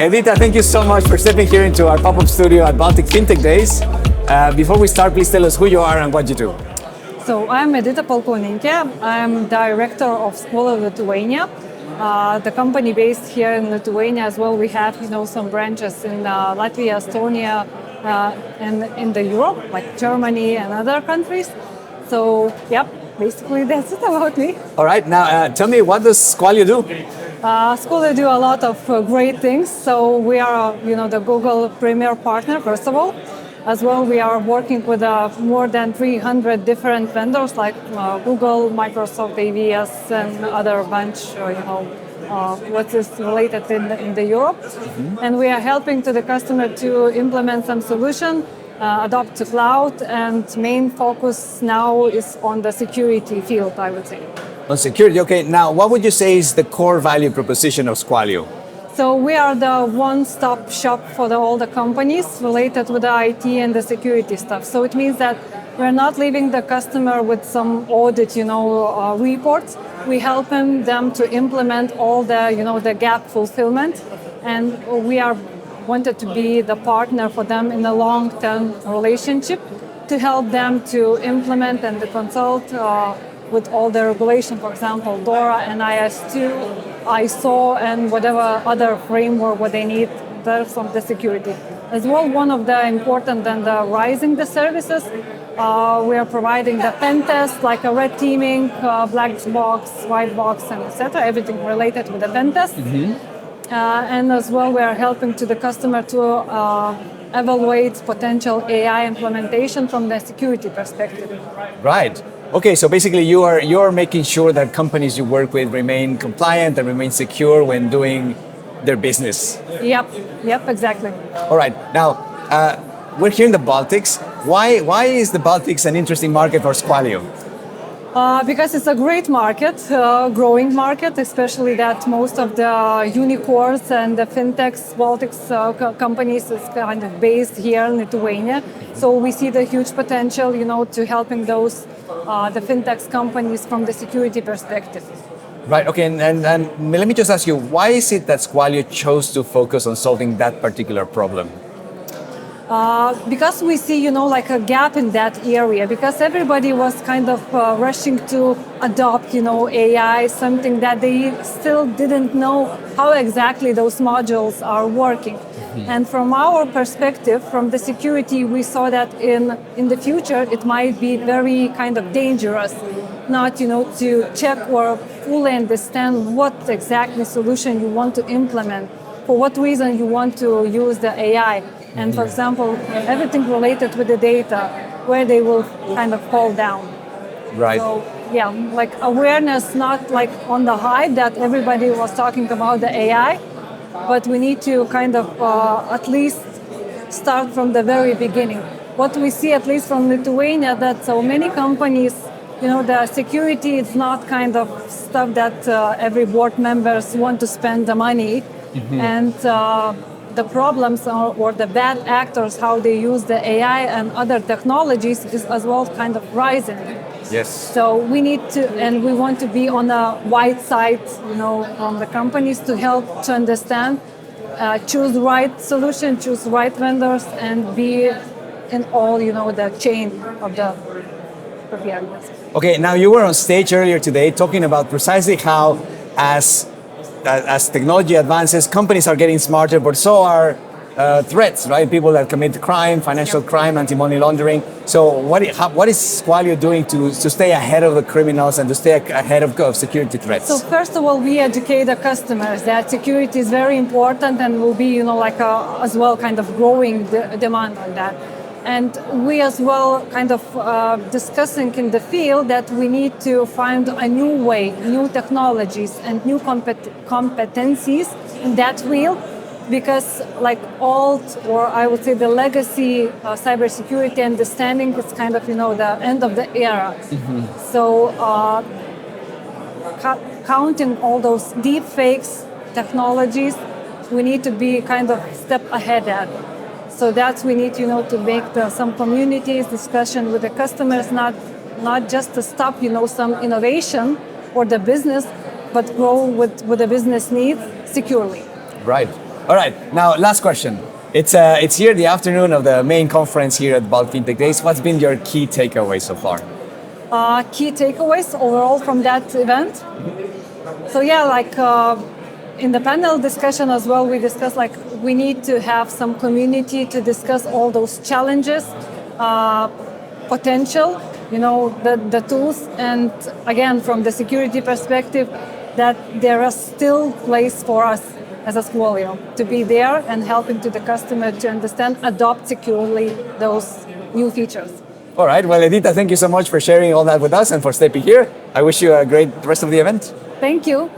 Edita, thank you so much for stepping here into our pop-up studio at Baltic Fintech Days. Before we start, please tell us who you are and what you do. So I'm Edita Pulkauninke. I'm director of Squalio Lithuania, the company based here in Lithuania as well. We have, some branches in Latvia, Estonia, and in the Europe, like Germany and other countries. So, basically that's it about me. All right, now tell me, what does Squalio do? Squalio do a lot of great things. So we are, the Google Premier partner, first of all. As well, we are working with more than 300 different vendors like Google, Microsoft, AWS, and other bunch, what is related in the Europe. Mm-hmm. And we are helping to the customer to implement some solution, adopt to cloud, and main focus now is on the security field, I would say. On security, okay. Now, what would you say is the core value proposition of Squalio? So we are the one-stop shop for all the companies related with the IT and the security stuff. So it means that we're not leaving the customer with some audit, reports. We help them to implement all the, the gap fulfillment, and we are wanted to be the partner for them in a long-term relationship to help them to implement and to consult with all the regulation, for example, DORA and IS2, ISO, and whatever other framework what they need there from the security. As well, one of the important and the rising the services, we are providing the pen test, like a red teaming, black box, white box, and etc. Everything related with the pen test. Mm-hmm. And as well, we are helping to the customer to evaluate potential AI implementation from the security perspective. Right. Okay, so basically you're making sure that companies you work with remain compliant and remain secure when doing their business. Yep, exactly. All right. Now, we're here in the Baltics. Why is the Baltics an interesting market for Squalio? Because it's a great market, growing market, especially that most of the unicorns and the Fintechs, Baltics companies is kind of based here in Lithuania. So we see the huge potential, to helping those, the Fintechs companies from the security perspective. Right, okay, and let me just ask you, why is it that Squalio chose to focus on solving that particular problem? Because we see, like a gap in that area, because everybody was kind of rushing to adopt, AI, something that they still didn't know how exactly those modules are working. Mm-hmm. And from our perspective, from the security, we saw that in the future, it might be very kind of dangerous not, to check or fully understand what exactly solution you want to implement, for what reason you want to use the AI. And for example, everything related with the data, where they will kind of fall down. Right. So, like awareness, not like on the hype that everybody was talking about the AI, but we need to kind of at least start from the very beginning. What we see, at least from Lithuania, that so many companies, the security is not kind of stuff that every board members want to spend the money. Mm-hmm. And the problems or the bad actors, how they use the AI and other technologies is as well kind of rising. Yes. So we need to, and we want to be on the white side, from the companies to help to understand, choose the right solution, choose the right vendors, and be in all, the chain of the preparedness. Okay, now you were on stage earlier today talking about precisely how as technology advances, companies are getting smarter, but so are threats, right? People that commit crime, financial crime, anti-money laundering. So what is Squalio doing to stay ahead of the criminals and to stay ahead of security threats? So first of all, we educate the customers that security is very important and will be, as well kind of growing demand on that. And we as well kind of discussing in the field that we need to find a new way, new technologies and new competencies in that field, because like old, or I would say the legacy cybersecurity understanding is kind of, the end of the era. Mm-hmm. So counting all those deep fakes technologies, we need to be kind of step ahead at. So that's we need, to make some communities discussion with the customers, not just to stop, some innovation or the business, but grow with the business needs securely. Right. All right, now last question. It's here the afternoon of the main conference here at Bulk Fintech Days. What's been your key takeaway so far? Key takeaways overall from that event. So yeah, in the panel discussion as well, we discussed we need to have some community to discuss all those challenges, potential, the tools, and again from the security perspective, that there are still place for us as a Squalio to be there and helping to the customer to understand, adopt securely those new features. All right, well, Edita, thank you so much for sharing all that with us and for stepping here. I wish you a great rest of the event. Thank you.